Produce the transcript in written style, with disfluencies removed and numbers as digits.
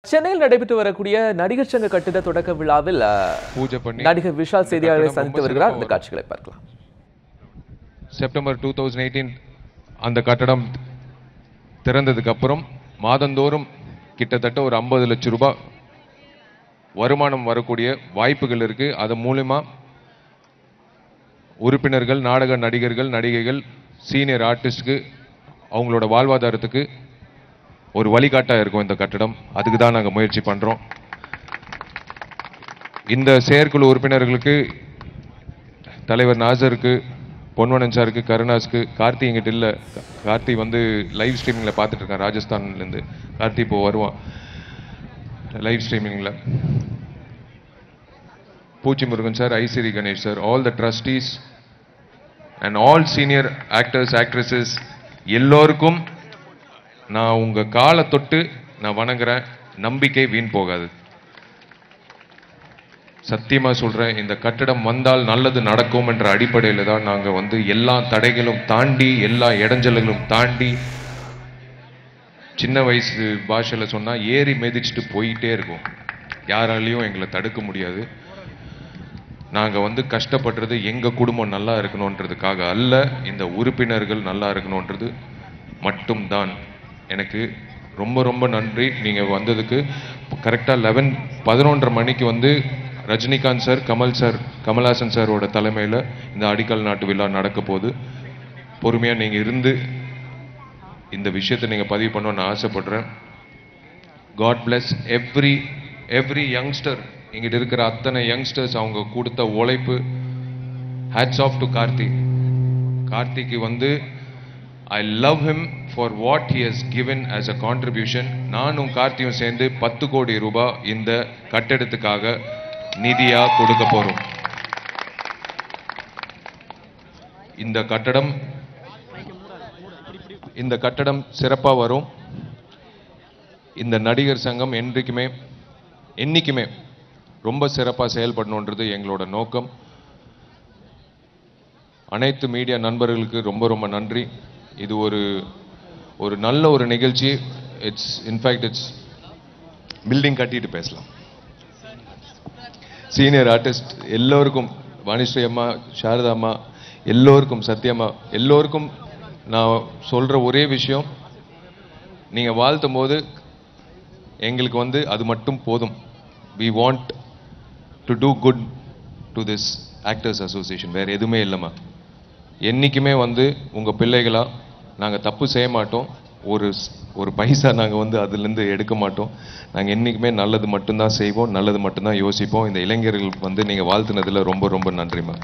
சென்னையில் நடைபெற்று வரக்கூடிய நடிகர் சங்க கட்டிட தொடக்க விழாவில் நடிகர் விஷால் செய்தியாளர்களை சந்தித்து வருகிறார். இந்த காட்சிகளை பார்க்கலாம். செப்டம்பர் 2018 அந்த கட்டடம் திறந்ததுக்கு அப்புறம் மாதந்தோறும் கிட்டத்தட்ட ஒரு 50 லட்சம் ரூபாய் வருமானம் வரக்கூடிய வாய்ப்புகள் இருக்கு. அது மூலமா உறுப்பினர்கள், நாடக நடிகர்கள், நடிகைகள், சீனியர் ஆர்டிஸ்ட்க்கு அவங்களோட வாழ்வாதாரத்துக்கு ஒரு வழிகாட்டா இருக்கும் இந்த கட்டடம். அதுக்கு தான் நாங்கள் முயற்சி பண்றோம். இந்த செயற்குழு உறுப்பினர்களுக்கு தலைவர் நாசருக்கு, பொன்வனன் சாருக்கு, கருணாஸ்க்கு, கார்த்தி எங்கிட்ட இல்லை, கார்த்தி வந்து லைவ் ஸ்ட்ரீமிங்ல பார்த்துட்டு இருக்கான் ராஜஸ்தான்லேருந்து. கார்த்தி இப்போ வருவான் லைவ் ஸ்ட்ரீமிங்ல. Poochi Murugan sir, Ishari Ganesh sir, all the trustees and all senior actors, actresses எல்லோருக்கும் நான் உங்க காலை தொட்டு நான் வணங்குறேன். நம்பிக்கை வீண் போகாது. சத்தியமா சொல்றேன், இந்த கட்டடம் வந்தால் நல்லது நடக்கும் என்ற அடிப்படையில் தான் நாங்க வந்து எல்லா தடைகளும் தாண்டி, எல்லா இடைஞ்சல்களும் தாண்டி, சின்ன வயசு பாஷையில சொன்னா ஏறி மிதிச்சுட்டு போயிட்டே இருக்கும். யாராலையும் எங்களை தடுக்க முடியாது. நாங்க வந்து கஷ்டப்படுறது எங்க குடும்பம் நல்லா இருக்கணும்ன்றதுக்காக அல்ல, இந்த உறுப்பினர்கள் நல்லா இருக்கணும்ன்றது மட்டும்தான். எனக்கு ரொம்ப ரொம்ப நன்றி நீங்க வந்ததுக்கு. கரெக்டா 11:30 மணிக்கு வந்து ரஜினிகாந்த் சார், கமல் சார், கமல்ஹாசன் சாரோட தலைமையில் இந்த அடிக்கல் நாட்டு விழா நடக்க போகுது. பொறுமையா நீங்க இருந்து இந்த விஷயத்தை நீங்க பதிவு பண்ணணும்னு ஆசைப்படுறேன். God bless every youngster. இங்கிட்ட இருக்கிற அத்தனை யங்ஸ்டர்ஸ் அவங்க கொடுத்த உழைப்பு. Hats off to Karthi. கார்த்திக்கு வந்து I love him for what he has given as a contribution. நானும் கார்த்தியும் சேர்ந்து 10 கோடி ரூபாய் இந்த கட்டடத்துக்காக நிதியா கொடுக்க போறோம். இந்த கட்டடம் சிறப்பா வரும். இந்த நடிகர் சங்கம் என்னைக்குமே ரொம்ப சிறப்பா செயல்படணுன்றது எங்களோட நோக்கம். அனைத்து மீடியா நண்பர்களுக்கு ரொம்ப ரொம்ப நன்றி. இது ஒரு நல்ல ஒரு நிகழ்ச்சி. இட்ஸ் பில்டிங் கட்டிட்டு பேசலாம். சீனியர் ஆர்டிஸ்ட் எல்லோருக்கும், வாணிஸ்ரீ அம்மா, சாரதா அம்மா, எல்லோருக்கும், சத்யம்மா, எல்லோருக்கும் நான் சொல்ற ஒரே விஷயம், நீங்க வாழ்த்தும் போது எங்களுக்கு வந்து அது மட்டும் போதும். we want to do good to this actors association. வேற எதுவுமே இல்லைம்மா. என்னைக்குமே வந்து உங்க பிள்ளைகளா நாங்கள் தப்பு செய்ய மாட்டோம். ஒரு பைசா நாங்கள் வந்து அதுலேருந்து எடுக்க மாட்டோம். நாங்கள் என்றைக்குமே நல்லது மட்டும்தான் செய்வோம், நல்லது மட்டும்தான் யோசிப்போம். இந்த இளைஞர்கள் வந்து நீங்கள் வாழ்த்துனதில் ரொம்ப ரொம்ப நன்றிம்மா.